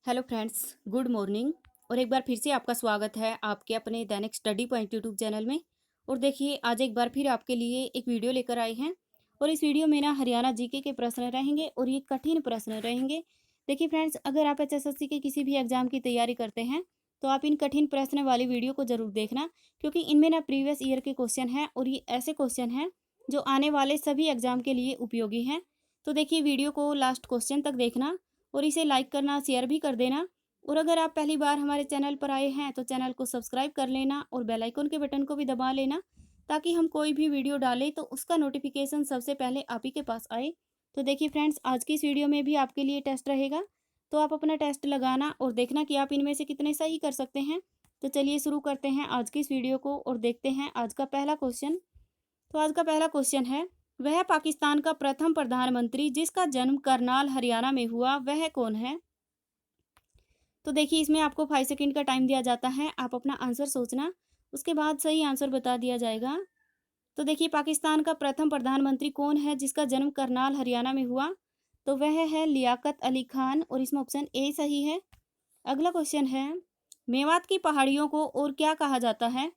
Hello friends, good morning. और एक बार फिर से आपका स्वागत है आपके अपने दैनिक स्टडी पॉइंट यूट्यूब चैनल में। और देखिए, आज एक बार फिर आपके लिए एक वीडियो लेकर आए हैं। और इस वीडियो में ना हरियाणा जीके के प्रश्न रहेंगे और ये कठिन प्रश्न रहेंगे। देखिए फ्रेंड्स, अगर आप एचएसएससी के किसी भी एग्जाम की तैयारी करते हैं तो आप इन कठिन प्रश्न वाली वीडियो को जरूर देखना, क्योंकि इनमें ना प्रीवियस ईयर के क्वेश्चन हैं और ये ऐसे क्वेश्चन हैं जो आने वाले सभी एग्जाम के लिए उपयोगी हैं। तो देखिए, वीडियो को लास्ट क्वेश्चन तक देखना और इसे लाइक करना, शेयर भी कर देना। और अगर आप पहली बार हमारे चैनल पर आए हैं तो चैनल को सब्सक्राइब कर लेना और बेल आइकन के बटन को भी दबा लेना, ताकि हम कोई भी वीडियो डालें तो उसका नोटिफिकेशन सबसे पहले आप ही के पास आए। तो देखिए फ्रेंड्स, आज की इस वीडियो में भी आपके लिए टेस्ट रहेगा, तो आप अपना टेस्ट लगाना और देखना कि आप इनमें से कितने सही कर सकते हैं। तो चलिए शुरू करते हैं आज की इस वीडियो को और देखते हैं आज का पहला क्वेश्चन। तो आज का पहला क्वेश्चन है, वह पाकिस्तान का प्रथम प्रधानमंत्री जिसका जन्म करनाल हरियाणा में हुआ वह कौन है। तो देखिए, इसमें आपको 5 सेकंड का टाइम दिया जाता है, आप अपना आंसर सोचना, उसके बाद सही आंसर बता दिया जाएगा। तो देखिए, पाकिस्तान का प्रथम प्रधानमंत्री कौन है जिसका जन्म करनाल हरियाणा में हुआ। तो वह है लियाकत अली खान और इसमें ऑप्शन ए सही है। अगला क्वेश्चन है, मेवात की पहाड़ियों को और क्या कहा जाता है।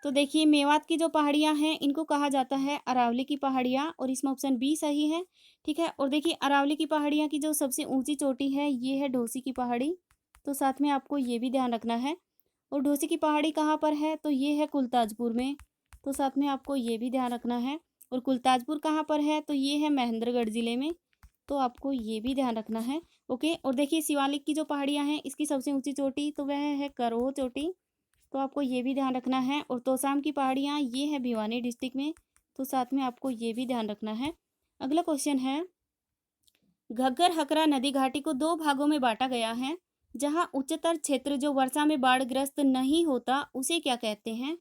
तो देखिए, मेवात की जो पहाड़ियां हैं इनको कहा जाता है अरावली की पहाड़ियां और इसमें ऑप्शन बी सही है। ठीक है। और देखिए, अरावली की पहाड़ियां की जो सबसे ऊंची चोटी है ये है ढोसी की पहाड़ी। तो साथ में आपको ये भी ध्यान रखना है। और ढोसी की पहाड़ी कहाँ पर है, तो ये है कुलताजपुर में। तो साथ में आपको ये भी ध्यान रखना है। और कुलताजपुर कहाँ पर है, तो ये है महेंद्रगढ़ जिले में। तो आपको ये भी ध्यान रखना है। ओके। और देखिए, शिवालिक की जो पहाड़ियां हैं इसकी सबसे ऊंची चोटी तो वह है करोह चोटी। तो आपको ये भी ध्यान रखना है। और तोशाम की पहाड़ियाँ ये है भिवानी डिस्ट्रिक्ट में। तो साथ में आपको ये भी ध्यान रखना है। अगला क्वेश्चन है, घग्गर हकरा नदी घाटी को दो भागों में बांटा गया है, जहां उच्चतर क्षेत्र जो वर्षा में बाढ़ग्रस्त नहीं होता उसे क्या कहते हैं।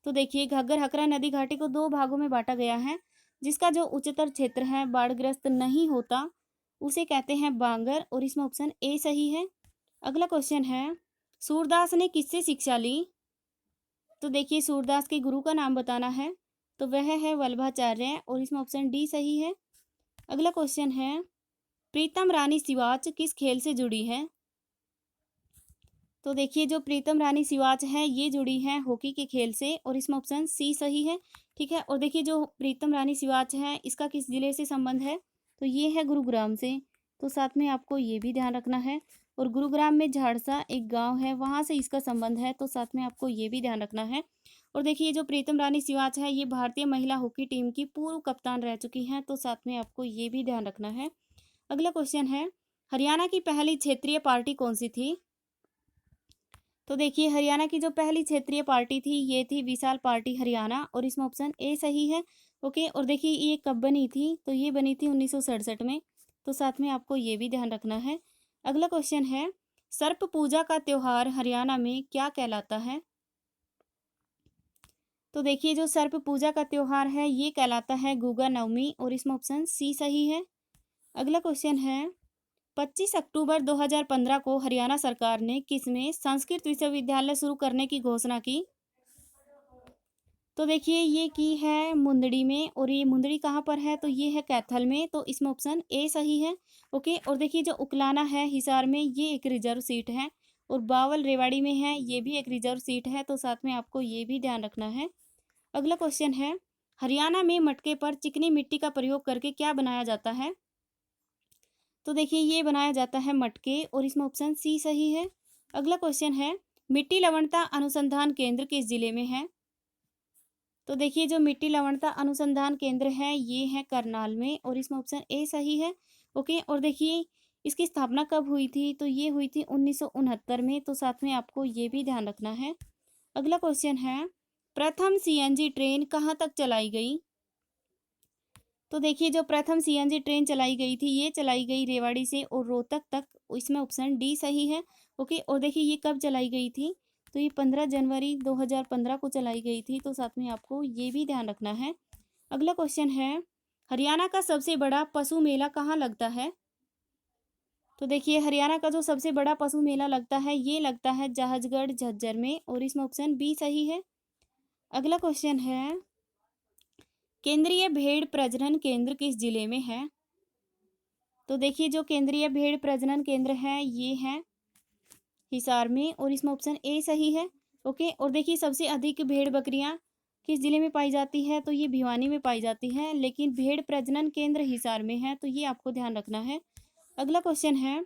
तो देखिए, घग्गर हकरा नदी घाटी को दो भागों में बांटा गया है, जिसका जो उच्चतर क्षेत्र है बाढ़ग्रस्त नहीं होता उसे कहते हैं बांगर और इसमें ऑप्शन ए सही है। अगला क्वेश्चन है, सूरदास ने किससे शिक्षा ली। तो देखिए, सूरदास के गुरु का नाम बताना है। तो वह है वल्लभाचार्य और इसमें ऑप्शन डी सही है। अगला क्वेश्चन है, प्रीतम रानी सिवाच किस खेल से जुड़ी है। तो देखिए, जो प्रीतम रानी सिवाच है ये जुड़ी है हॉकी के खेल से और इसमें ऑप्शन सी सही है। ठीक है। और देखिए, जो प्रीतम रानी सिवाच है इसका किस जिले से संबंध है, तो ये है गुरुग्राम से। तो साथ में आपको ये भी ध्यान रखना है। और गुरुग्राम में झाड़सा एक गांव है, वहां से इसका संबंध है। तो साथ में आपको ये भी ध्यान रखना है। और देखिए, जो प्रीतम रानी सिवाच है ये भारतीय महिला हॉकी टीम की पूर्व कप्तान रह चुकी हैं। तो साथ में आपको ये भी ध्यान रखना है। अगला क्वेश्चन है, हरियाणा की पहली क्षेत्रीय पार्टी कौन सी थी। तो देखिए, हरियाणा की जो पहली क्षेत्रीय पार्टी थी ये थी विशाल पार्टी हरियाणा और इसमें ऑप्शन ए सही है। ओके। और देखिए, ये कब बनी थी, तो ये बनी थी 1967 में। तो साथ में आपको ये भी ध्यान रखना है। अगला क्वेश्चन है, सर्प पूजा का त्योहार हरियाणा में क्या कहलाता है। तो देखिए, जो सर्प पूजा का त्योहार है ये कहलाता है गुगा नवमी और इसमें ऑप्शन सी सही है। अगला क्वेश्चन है, 25 अक्टूबर 2015 को हरियाणा सरकार ने किसमें संस्कृत विश्वविद्यालय शुरू करने की घोषणा की। तो देखिए, ये की है मुंदड़ी में और ये मुंदड़ी कहाँ पर है, तो ये है कैथल में। तो इसमें ऑप्शन ए सही है। ओके। और देखिए, जो उकलाना है हिसार में ये एक रिजर्व सीट है और बावल रेवाड़ी में है ये भी एक रिजर्व सीट है। तो साथ में आपको ये भी ध्यान रखना है। अगला क्वेश्चन है, हरियाणा में मटके पर चिकनी मिट्टी का प्रयोग करके क्या बनाया जाता है। तो देखिए, ये बनाया जाता है मटके और इसमें ऑप्शन सी सही है। अगला क्वेश्चन है, मिट्टी लवणता अनुसंधान केंद्र किस जिले में है। तो देखिए, जो मिट्टी लवणता अनुसंधान केंद्र है ये है करनाल में और इसमें ऑप्शन ए सही है। ओके। और देखिए, इसकी स्थापना कब हुई थी, तो ये हुई थी 1969 में। तो साथ में आपको ये भी ध्यान रखना है। अगला क्वेश्चन है, प्रथम सीएनजी ट्रेन कहाँ तक चलाई गई। तो देखिए, जो प्रथम सीएनजी ट्रेन चलाई गई थी ये चलाई गई रेवाड़ी से और रोहतक तक। इसमें ऑप्शन डी सही है। ओके। और देखिए, ये कब चलाई गई थी, तो ये 15 जनवरी 2015 को चलाई गई थी। तो साथ में आपको ये भी ध्यान रखना है। अगला क्वेश्चन है, हरियाणा का सबसे बड़ा पशु मेला कहाँ लगता है। तो देखिए, हरियाणा का जो सबसे बड़ा पशु मेला लगता है ये लगता है जहाजगढ़ झज्जर में और इसमें ऑप्शन बी सही है। अगला क्वेश्चन है, केंद्रीय भेड़ प्रजनन केंद्र किस जिले में है। तो देखिए जो केंद्रीय भेड़ प्रजनन केंद्र है ये है हिसार में, और इसमें ऑप्शन ए सही है। ओके, और देखिए सबसे अधिक भेड़ बकरियां किस जिले में पाई जाती है, तो ये भिवानी में पाई जाती है, लेकिन भेड़ प्रजनन केंद्र हिसार में है, तो ये आपको ध्यान रखना है। अगला क्वेश्चन है,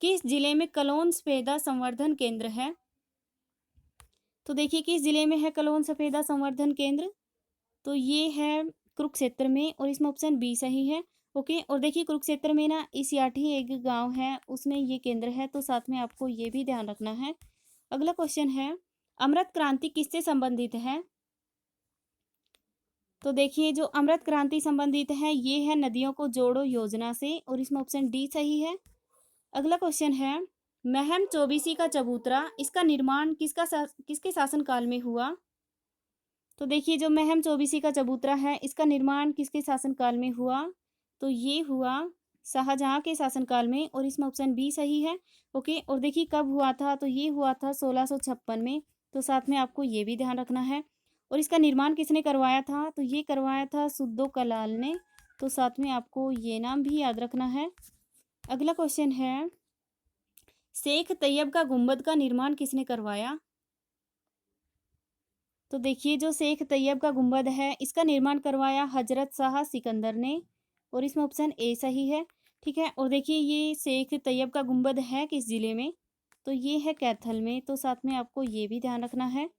किस जिले में कलोन सफेदा संवर्धन केंद्र है? तो देखिए किस जिले में है कलोन सफेदा संवर्धन केंद्र, तो ये है कुरुक्षेत्र में, और इसमें ऑप्शन बी सही है। ओके, और देखिए कुरुक्षेत्र में ना इसियाठी एक गांव है, उसमें ये केंद्र है, तो साथ में आपको ये भी ध्यान रखना है। अगला क्वेश्चन है, अमृत क्रांति किससे संबंधित है? तो देखिए जो अमृत क्रांति संबंधित है ये है नदियों को जोड़ो योजना से, और इसमें ऑप्शन डी सही है। अगला क्वेश्चन है, महम चौबीसी का चबूतरा, इसका निर्माण किसके शासनकाल में हुआ? तो देखिए जो महम चौबीसी का चबूतरा है इसका निर्माण किसके शासनकाल में हुआ, तो ये हुआ शाहजहां के शासनकाल में, और इसमें ऑप्शन बी सही है। ओके, और देखिए कब हुआ था, तो ये हुआ था 1656 में, तो साथ में आपको ये भी ध्यान रखना है। और इसका निर्माण किसने करवाया था, तो ये करवाया था सुद्दो कलाल ने, तो साथ में आपको ये नाम भी याद रखना है। अगला क्वेश्चन है, शेख तैयब का गुंबद का निर्माण किसने करवाया? तो देखिए जो शेख तैयब का गुंबद है इसका निर्माण करवाया हजरत शाह सिकंदर ने, और इसमें ऑप्शन ए सही है। ठीक है, और देखिए ये शेख तैयब का गुंबद है किस जिले में, तो ये है कैथल में, तो साथ में आपको ये भी ध्यान रखना है।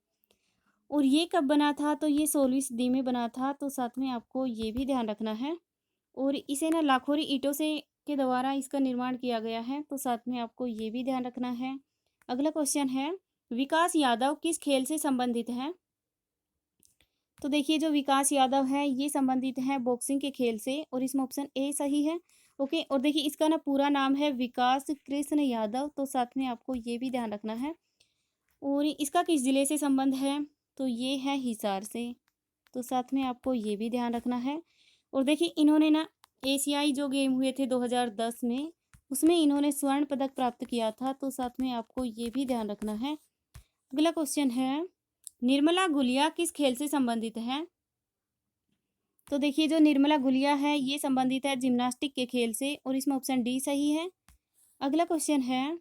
और ये कब बना था, तो ये 16वीं सदी में बना था, तो साथ में आपको ये भी ध्यान रखना है। और इसे ना लाखोरी ईंटों से के द्वारा इसका निर्माण किया गया है, तो साथ में आपको ये भी ध्यान रखना है। अगला क्वेश्चन है, विकास यादव किस खेल से संबंधित है? तो देखिए जो विकास यादव है ये संबंधित है बॉक्सिंग के खेल से, और इसमें ऑप्शन ए सही है। ओके, और देखिए इसका ना पूरा नाम है विकास कृष्ण यादव, तो साथ में आपको ये भी ध्यान रखना है। और इसका किस जिले से संबंध है, तो ये है हिसार से, तो साथ में आपको ये भी ध्यान रखना है। और देखिए इन्होंने ना एशियाई जो गेम हुए थे 2010 में, उसमें इन्होंने स्वर्ण पदक प्राप्त किया था, तो साथ में आपको ये भी ध्यान रखना है। अगला क्वेश्चन है, निर्मला गुलिया किस खेल से संबंधित है? तो देखिए जो निर्मला गुलिया है ये संबंधित है जिम्नास्टिक के खेल से, और इसमें ऑप्शन डी सही है। अगला क्वेश्चन है,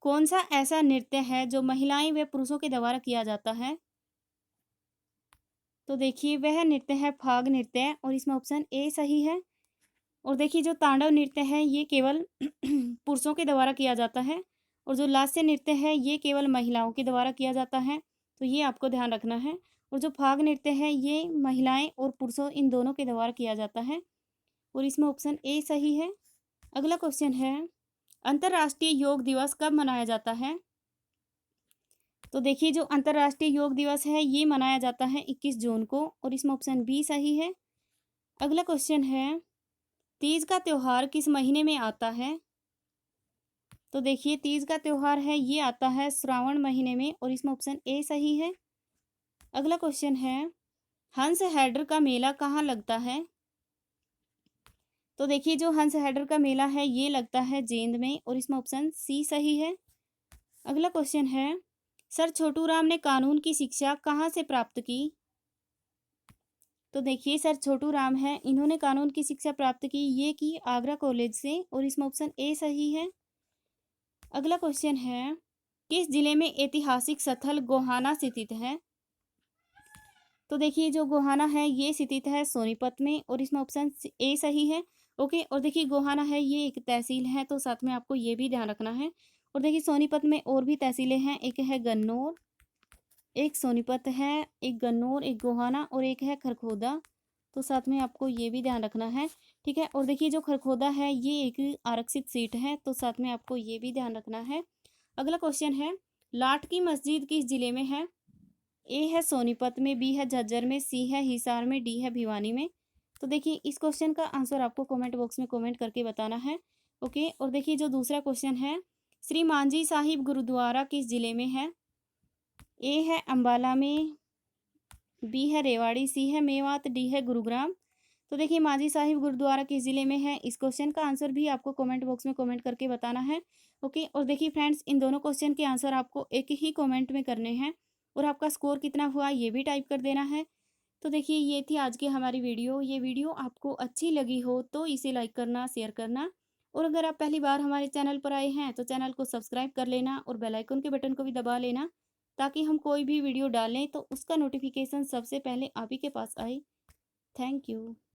कौन सा ऐसा नृत्य है जो महिलाएं व पुरुषों के द्वारा किया जाता है? तो देखिए वह नृत्य है फाग नृत्य, और इसमें ऑप्शन ए सही है। और देखिए जो तांडव नृत्य है ये केवल पुरुषों के द्वारा किया जाता है, और जो लास्य नृत्य है ये केवल महिलाओं के द्वारा किया जाता है, तो ये आपको ध्यान रखना है। और जो फाग नृत्य है ये महिलाएं और पुरुषों इन दोनों के द्वारा किया जाता है, और इसमें ऑप्शन ए सही है। अगला क्वेश्चन है, अंतर्राष्ट्रीय योग दिवस कब मनाया जाता है? तो देखिए जो अंतर्राष्ट्रीय योग दिवस है ये मनाया जाता है 21 जून को, और इसमें ऑप्शन बी सही है। अगला क्वेश्चन है, तीज का त्योहार किस महीने में आता है? तो देखिए तीज का त्योहार है ये आता है श्रावण महीने में, और इसमें ऑप्शन ए सही है। अगला क्वेश्चन है, हंस हैडर का मेला कहाँ लगता है? तो देखिए जो हंस हैडर का मेला है ये लगता है जींद में, और इसमें ऑप्शन सी सही है। अगला क्वेश्चन है, सर छोटू राम ने कानून की शिक्षा कहाँ से प्राप्त की? तो देखिए सर छोटू राम है इन्होंने कानून की शिक्षा प्राप्त की ये की आगरा कॉलेज से, और इसमें ऑप्शन ए सही है। अगला क्वेश्चन है, किस जिले में ऐतिहासिक स्थल गोहाना स्थित है? तो देखिए जो गोहाना है ये स्थित है सोनीपत में, और इसमें ऑप्शन ए सही है। ओके, और देखिए गोहाना है ये एक तहसील है, तो साथ में आपको ये भी ध्यान रखना है। और देखिए सोनीपत में और भी तहसीलें हैं, एक है गन्नौर, एक सोनीपत है, एक गन्नौर, एक गोहाना, और एक है खरखोदा, तो साथ में आपको ये भी ध्यान रखना है। ठीक है, और देखिए जो खरखोदा है ये एक आरक्षित सीट है, तो साथ में आपको ये भी ध्यान रखना है। अगला क्वेश्चन है, लाट की मस्जिद किस जिले में है? ए है सोनीपत में, बी है झज्जर में, सी है हिसार में, डी है भिवानी में। तो देखिए इस क्वेश्चन का आंसर आपको कमेंट बॉक्स में कमेंट करके बताना है। ओके, और देखिए जो दूसरा क्वेश्चन है, श्री मांझी साहिब गुरुद्वारा किस जिले में है? ए है अंबाला में, बी है रेवाड़ी, सी है मेवात, डी है गुरुग्राम। तो देखिए मांझी साहिब गुरुद्वारा किस जिले में है, इस क्वेश्चन का आंसर भी आपको कमेंट बॉक्स में कमेंट करके बताना है। ओके, और देखिए फ्रेंड्स इन दोनों क्वेश्चन के आंसर आपको एक ही कमेंट में करने हैं, और आपका स्कोर कितना हुआ ये भी टाइप कर देना है। तो देखिए ये थी आज की हमारी वीडियो। ये वीडियो आपको अच्छी लगी हो तो इसे लाइक करना, शेयर करना, और अगर आप पहली बार हमारे चैनल पर आए हैं तो चैनल को सब्सक्राइब कर लेना और बेल आइकन के बटन को भी दबा लेना, ताकि हम कोई भी वीडियो डालें तो उसका नोटिफिकेशन सबसे पहले आप ही के पास आए। Thank you.